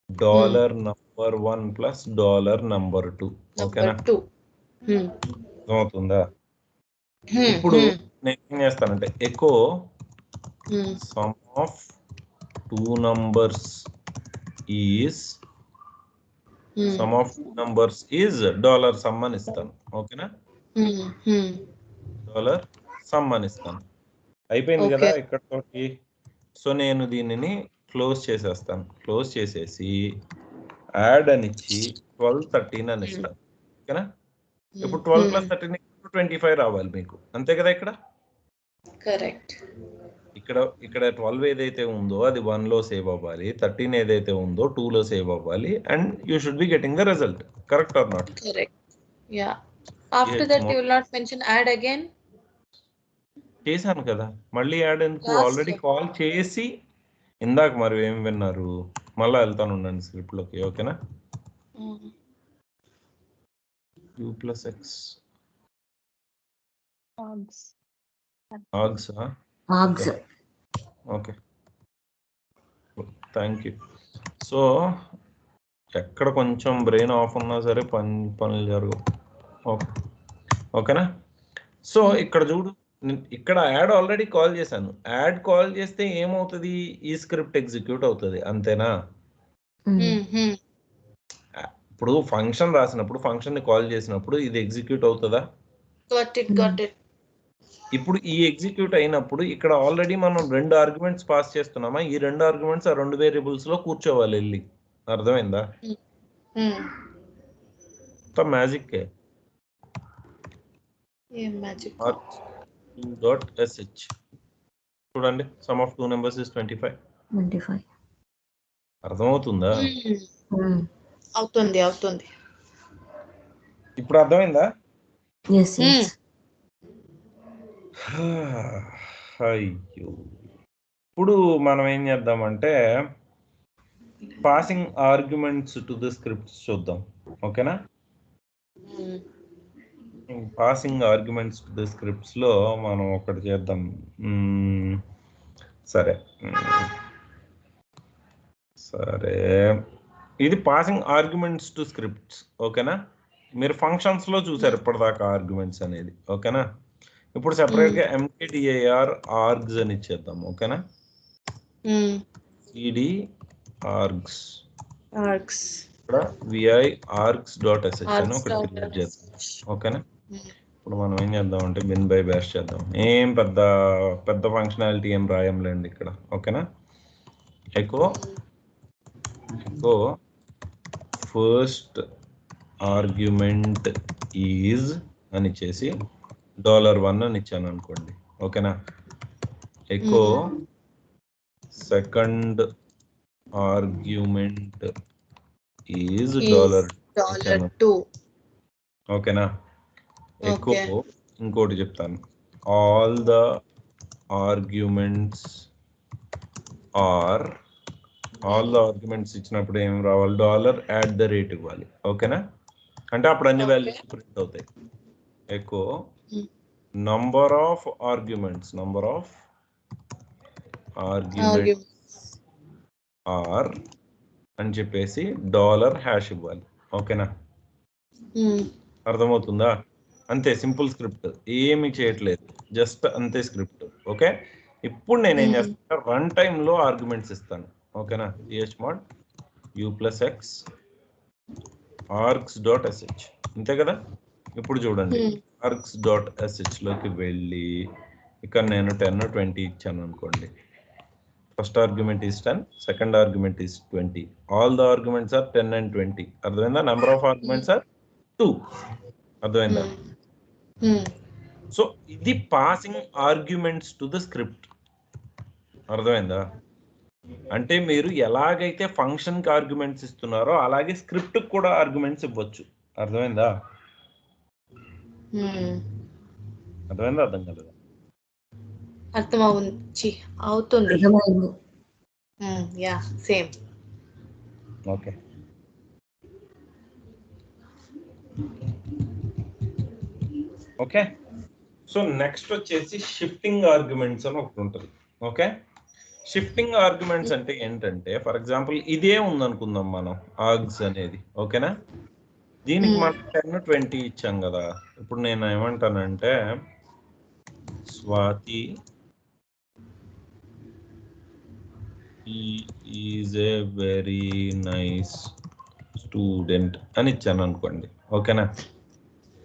$1 plus $2. ఓకేనా? అర్థమవుతుందా? ఇప్పుడు నేను ఏం చేస్తానంటే echo sum of 2 numbers is $sum అని ఇస్తాను. ఓకేనా? $sum అని ఇస్తాను. అయిపోయింది కదా ఇక్కడతోటి. సో నేను దీనిని క్లోజ్ చేసేస్తాను. క్లోజ్ చేసేసి యాడ్ అని ఇచ్చి 12 13 అని ఇస్తాను. ఓకేనా? ఇప్పుడు 12 ప్లస్ 13 25 రావాలి మీకు, అంతే కదా? ఇక్కడ కరెక్ట్. ఇక్కడ 12 ఏదైతే ఉందో అది 1 లో సేవ్ అవ్వాలి, 13 ఏదైతే ఉందో 2 లో సేవ్ అవ్వాలి, and you should be getting the result. Correct or not? Correct. Yeah. After that you will not mention add again. చేశాను కదా, మళ్ళీ యాడ్ ఎందుకు? ఆల్రెడీ కాల్ చేసి ఇందాక మరి ఏం విన్నారు? మళ్ళీ వెళ్తాను ఉండండి స్క్రిప్ట్ లోకి. ఓకేనా? u plus x args okay, thank you. So ఎక్కడ కొంచెం బ్రెయిన్ ఆఫ్ ఉన్నా సరే పనులు జరగవు. ఓకే, ఓకేనా? సో ఇక్కడ చూడు, ఇక్కడ యాడ్ ఆల్రెడీ కాల్ చేశాను. యాడ్ కాల్ చేస్తే ఏమవుతుంది? ఈ స్క్రిప్ట్ ఎగ్జిక్యూట్ అవుతుంది, అంతేనా? ఇప్పుడు ఫంక్షన్ రాసినప్పుడు, ఫంక్షన్ ని కాల్ చేసినప్పుడు ఇది ఎగ్జిక్యూట్ అవుతుందా? ఇప్పుడు ఈ ఎగ్జిక్యూట్ అయినప్పుడు ఇక్కడ ఆల్రెడీ మనం 2 ఆర్గ్యుమెంట్స్ పాస్ చేస్తున్నామా? ఈ 2 ఆర్గ్యుమెంట్స్ ఆ 2 వేరియబుల్స్ లో కూర్చోవాలి వెళ్ళి. అర్థమైందా? మ్యాజిక్ args2.sh చూడండి, సమ్ ఆఫ్ 2 numbers is 25. అర్థమవుతుందా? అవుతుంది. ఇప్పుడు అర్థమైందా? అయ్యో, ఇప్పుడు మనం ఏం చేద్దామంటే passing arguments to the scripts చూద్దాం. ఓకేనా? Passing arguments to the scripts లో మనం ఒకటి చేద్దాం. సరే, ఇది పాసింగ్ ఆర్గ్యుమెంట్స్ టు స్క్రిప్ట్స్. ఓకేనా? మీరు ఫంక్షన్స్ లో చూసారు ఇప్పటిదాకా ఆర్గ్యుమెంట్స్ అనేది. ఓకేనా? ఇప్పుడు సెపరేట్ గా mkdir args అని ఇచ్చేద్దాం. ఓకేనా? cd args ఇక్కడ vi args.sh అని ఒకటి క్రియేట్ చేద్దాం. ఓకేనా? ఇప్పుడు మనం ఏం చేద్దాం అంటే బిన్ బై బ్యాష్ చేద్దాం. ఏం పెద్ద ఫంక్షనాలిటీ ఏం రాయంలేండి ఇక్కడ. ఓకేనా? ఎకో ఫస్ట్ ఆర్గ్యుమెంట్ ఈజ్ అని ఇచ్చేసి $1 అని ఇచ్చాను అనుకోండి. ఓకేనా? Echo second argument is $2. ఓకేనా? ఎకో ఇంకోటి చెప్తాను, all the arguments are all the arguments ఇచ్చినప్పుడు ఏం రావాలి, $@ ఇవ్వాలి. ఓకేనా? అంటే అప్పుడు అన్ని వాల్యూస్ ప్రింట్ అవుతాయి. Echo number of arguments are అని చెప్పేసి $# ఇవ్వాలి. ఓకేనా? అర్థమవుతుందా? అంతే, సింపుల్ స్క్రిప్ట్, ఏమి చేయట్లేదు, జస్ట్ అంతే స్క్రిప్ట్. ఓకే, ఇప్పుడు నేనేం చేస్తాను, రన్ టైమ్ లో ఆర్గ్యుమెంట్స్ ఇస్తాను. ఓకేనా? chmod u+x args.sh అంతే కదా? ఇప్పుడు చూడండి, args.sh లోకి వెళ్ళి ఇక్కడ నేను 10, 20 ఇచ్చాను అనుకోండి. First argument is 10, second argument is 20. All the arguments are 10 and 20. అర్థమైందా? Number of arguments are 2. అర్థమైందా? సో ఇది passing arguments to the script. అర్థమైందా? అంటే మీరు ఎలాగైతే ఫంక్షన్ కి ఆర్గ్యుమెంట్స్ ఇస్తున్నారో అలాగే స్క్రిప్ట్ కూడా ఆర్గ్యుమెంట్స్ ఇవ్వచ్చు. అర్థమైందా? అర్థమైందా? అర్థం కాలేదా? అవుతుంది. Yeah, same. Okay, okay. So next వచ్చేసి షిఫ్టింగ్ ఆర్గ్యుమెంట్స్ అని ఒకటి ఉంటుంది. ఓకే, షిఫ్టింగ్ ఆర్గ్యుమెంట్స్ అంటే ఏంటంటే, ఫర్ ఎగ్జాంపుల్ ఇదే ఉందనుకుందాం మనం, ఆర్గ్స్ అనేది. ఓకేనా? దీనికి మనం 10, 20 ఇచ్చాం కదా. ఇప్పుడు నేను ఏమంటానంటే, Swathi is a very nice student అని ఇచ్చాను అనుకోండి. ఓకేనా?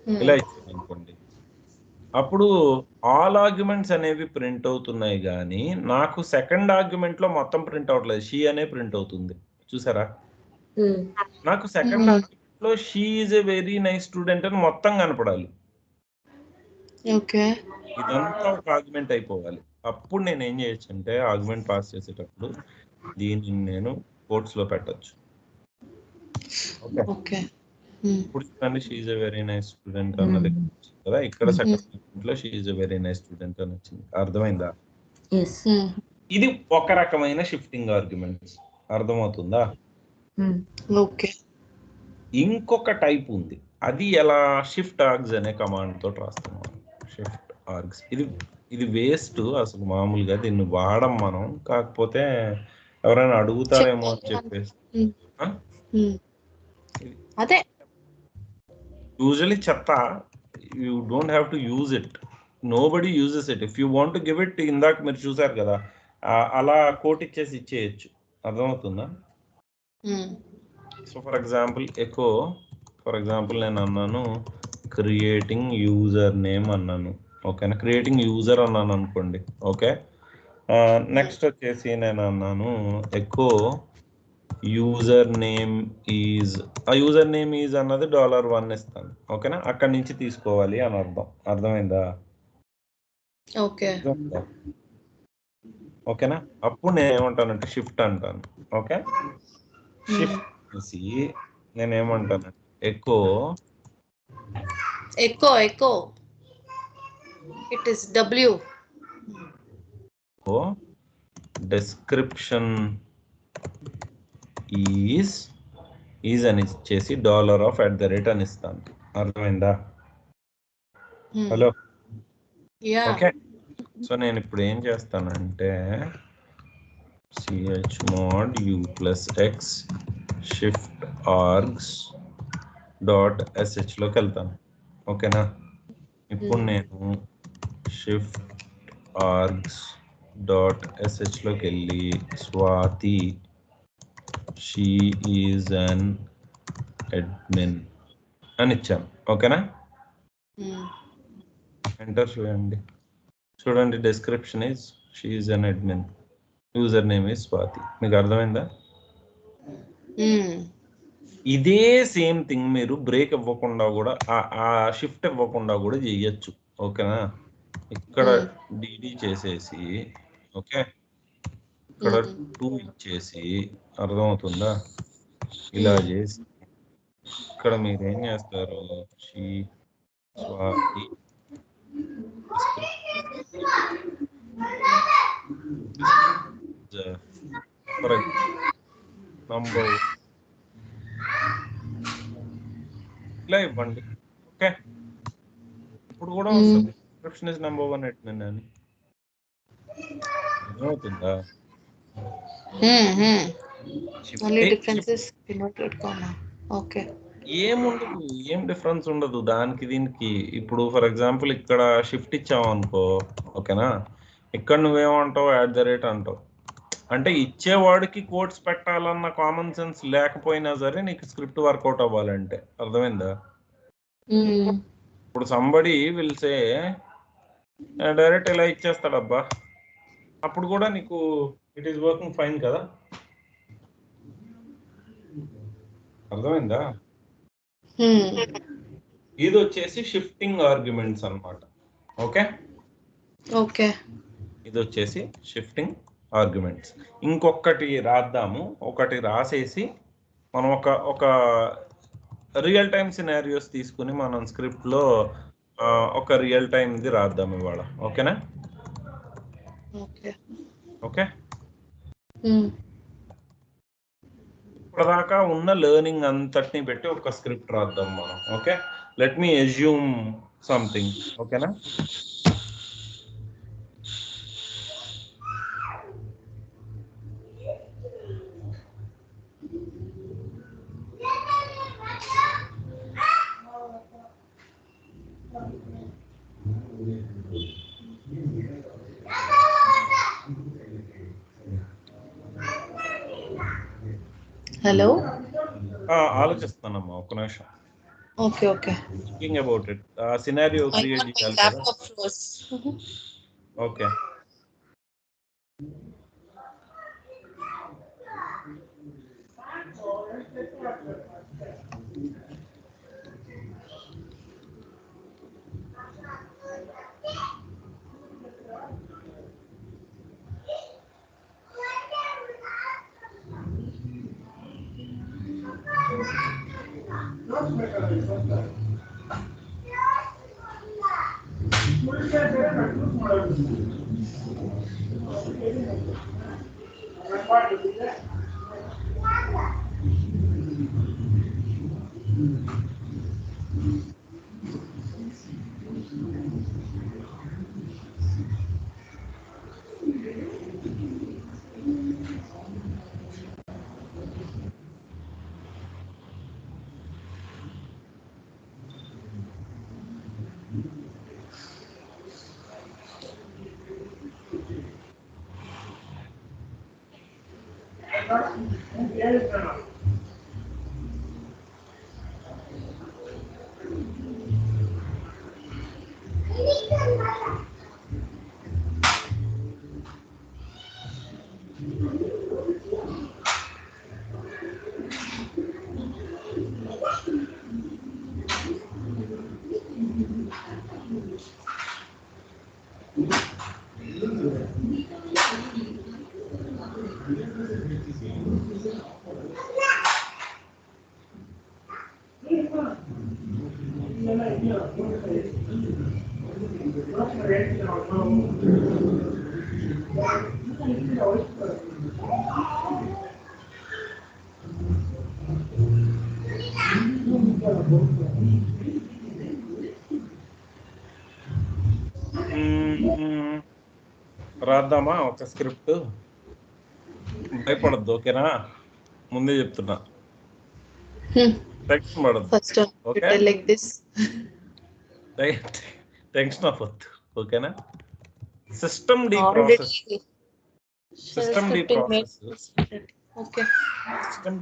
ఇలా ఇచ్చాను అనుకోండి. అప్పుడు ఆల్ ఆర్గ్యుమెంట్స్ అనేవి ప్రింట్ అవుతున్నాయి, కానీ నాకు సెకండ్ ఆర్గ్యుమెంట్ లో మొత్తం ప్రింట్ అవట్లేదు, షీ అనే ప్రింట్ అవుతుంది. చూసారా? నాకు సెకండ్ ఆర్గ్యుమెంట్ లో she is a very nice student అని మొత్తం కనపడాలి. ఓకే, ఇదంతా ఒక ఆర్గ్యుమెంట్ అయిపోవాలి. అప్పుడు నేను ఏం చేయొచ్చు అంటే, ఆర్గ్యుమెంట్ పాస్ చేసేటప్పుడు దీన్ని నేను కోట్స్ లో పెట్టచ్చు. ఓకే, ఇప్పుడు చూడండి, she is a very nice student అన్నది కదా. ఇక్కడ సెకండ్ ఆర్గ్యుమెంట్ లో she is a very nice student అని వచ్చింది. అర్థమైందా? ఇది ఒక రకమైన షిఫ్టింగ్ ఆర్గ్యుమెంట్స్. అర్థమవుతుందా? ఓకే. ఇంకొక టైప్ ఉంది, అది ఎలా, షిఫ్ట్ ఆర్గ్స్ అనే కమాండ్ తోటి రాస్తున్నాం. షిఫ్ట్ ఆర్గ్స్ ఇది వేస్ట్ అసలు, మామూలుగా దీన్ని వాడం మనం. కాకపోతే ఎవరైనా అడుగుతారేమో అని చెప్పేసి అదే యూజువల్లీ చెత్త. You don't have to use it, nobody uses it. If you want to give it, ఇందాక మీరు చూసారు కదా, అలా కోట్ ఇచ్చేసి ఇచ్చేయచ్చు. అర్థమవుతుందా? So for example echo, for example నేను అన్నాను క్రియేటింగ్ యూజర్ నేమ్ అన్నాను. ఓకేనా? క్రియేటింగ్ యూజర్ అన్నాను అనుకోండి. ఓకే, నెక్స్ట్ వచ్చేసి నేను అన్నాను ఎకో యూజర్ నేమ్ ఈజ్, ఆ యూజర్ నేమ్ ఈజ్ అన్నది $1 ఇస్తాను. ఓకేనా? అక్కడి నుంచి తీసుకోవాలి అని అర్థం. అర్థమైందా? ఓకే, ఓకేనా? అప్పుడు నేను ఏమంటానంటే షిఫ్ట్ అంటాను. ఓకే, షిఫ్ట్ చేసి నేను ఏమంటాను, echo it is W. description is అని ఇచ్చేసి $@ అని ఇస్తాను. అర్థమైందా? Hello, okay. సో నేను ఇప్పుడు ఏం చేస్తానంటే chmod u+x shift args.sh లోకి వెళ్తాను. ఓకేనా? ఇప్పుడు నేను షిఫ్ట్ args.sh లోకి వెళ్ళి Swathi she is an admin అని ఇచ్చాను. ఓకేనా? ఎంటర్ చూడండి. చూడండి, description is she is an admin, user name is Swathi. మీకు అర్థమైందా? ఇదే సేమ్ థింగ్ మీరు బ్రేక్ ఇవ్వకుండా కూడా, ఆ షిఫ్ట్ ఇవ్వకుండా కూడా చేయొచ్చు. ఓకేనా? ఇక్కడ డిడి చేసేసి, ఓకే, ఇక్కడ 2 ఇచ్చేసి, అర్థమవుతుందా? ఇలా చేసి ఇక్కడ మీరు ఏం చేస్తారు, షీ స్వాతి ఫర్ నంబర్ ఇలా ఇవ్వండి. ఓకే, ఇప్పుడు కూడా వస్తుంది డిస్క్రిప్షన్ ఇస్ నంబర్ 1 ఎట్నండి అని. అర్థమవుతుందా? ఓకే, ఏముండదు, ఏం డిఫరెన్స్ ఉండదు దానికి దీనికి. ఇప్పుడు ఫర్ ఎగ్జాంపుల్ ఇక్కడ షిఫ్ట్ ఇచ్చావు అనుకో, ఓకేనా, ఇక్కడ నువ్వేమంటావు @ అంటావు. అంటే ఇచ్చేవాడికి కోడ్స్ పెట్టాలన్న కామన్ సెన్స్ లేకపోయినా సరే నీకు స్క్రిప్ట్ వర్కౌట్ అవ్వాలంటే. అర్థమైందా? ఇప్పుడు సంబడి విల్సే డైరెక్ట్ ఇలా ఇచ్చేస్తాడబ్బా, అప్పుడు కూడా నీకు ఇట్ ఈస్ వర్కింగ్ ఫైన్ కదా. అర్థమైందా? ఇది వచ్చేసి షిఫ్టింగ్ ఆర్గ్యుమెంట్స్ అన్నమాట. ఓకే ఓకే, ఇది వచ్చేసి షిఫ్టింగ్ ఆర్గ్యుమెంట్స్. ఇంకొకటి రాద్దాము, ఒకటి రాసేసి మనం ఒక రియల్ టైమ్ సినారియోస్ తీసుకుని మనం స్క్రిప్ట్లో ఒక రియల్ టైమ్ది రాద్దాం ఇవాళ. ఓకేనా? ఓకే ఓకే, ఇప్పటిదాకా ఉన్న లెర్నింగ్ అంతటిని పెట్టి ఒక స్క్రిప్ట్ రాద్దాం మనం. Okay, let me assume something. ఓకేనా? హలో, ఆలోచిస్తానమ్మా, ఒక నిమిషం. Okay okay, thinking about it. Scenario create చేయాలి కదా. ఓకే, రాద్దామా ఒక స్క్రిప్ట్? భయపడద్దు, ఓకేనా? ముందే చెప్తున్నా, టెన్షన్ పడద్దు. ఓకే, టెన్షన్ అవ్వద్దు, ఓకేనా? సిస్టమ్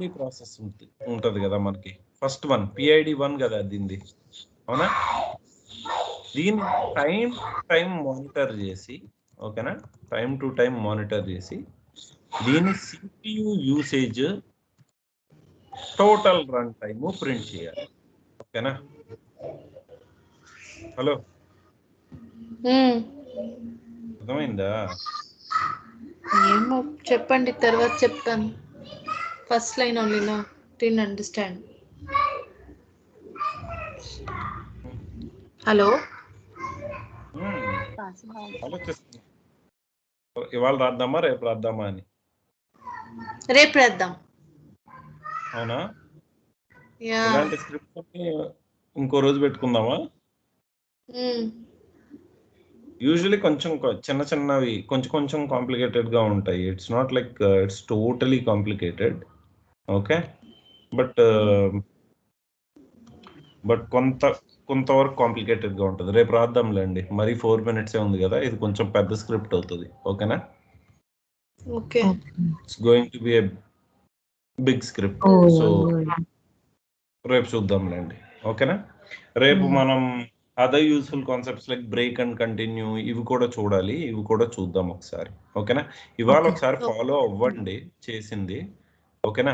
డి ప్రాసెస్ ఉంటది కదా మనకి. ఫస్ట్ వన్ PID 1 కదా దీనిది, అవునా? దీన్ని టైం మానిటర్ చేసి, ఓకేనా, టైం టు టైం మానిటర్ చేసి దీని CPU usage, total run time print చేయాలి. ఓకేనా? హలో, అర్థమైందా? ఏమో చెప్పండి, తర్వాత చెప్తాను. ఫస్ట్ లైన్ ఓన్లీ నా డిడ్ంట్ అండర్స్టాండ్. హలో, ఆలోచిస్తున్నా ఇవాళ రాద్దామా రేపు రాద్దామా అని. రేపు రాద్దాం. అవునా? యా. ఇలాంటి స్క్రిప్ట్ ఇంకో రోజు పెట్టుకుందామా? యూజువలీ కొంచెం చిన్న చిన్నవి కొంచెం కాంప్లికేటెడ్ గా ఉంటాయి. It's not like it's totally complicated. Okay, but కొంతవరకు కాంప్లికేటెడ్ గా ఉంటుంది. రేపు రాద్దాంలేండి. మరి 4 minutes ఉంది కదా, ఇది కొంచెం పెద్ద స్క్రిప్ట్ అవుతుంది. ఓకేనా? Okay. It's going to be a big script. So రేపు చూద్దాంలేండి. ఓకేనా? రేపు మనం other useful concepts like break and continue ఇవి కూడా చూడాలి. ఇవి కూడా చూద్దాం ఒకసారి. ఓకేనా? ఇవాళ ఒకసారి ఫాలో అవ్వండి చేసింది. ఓకేనా?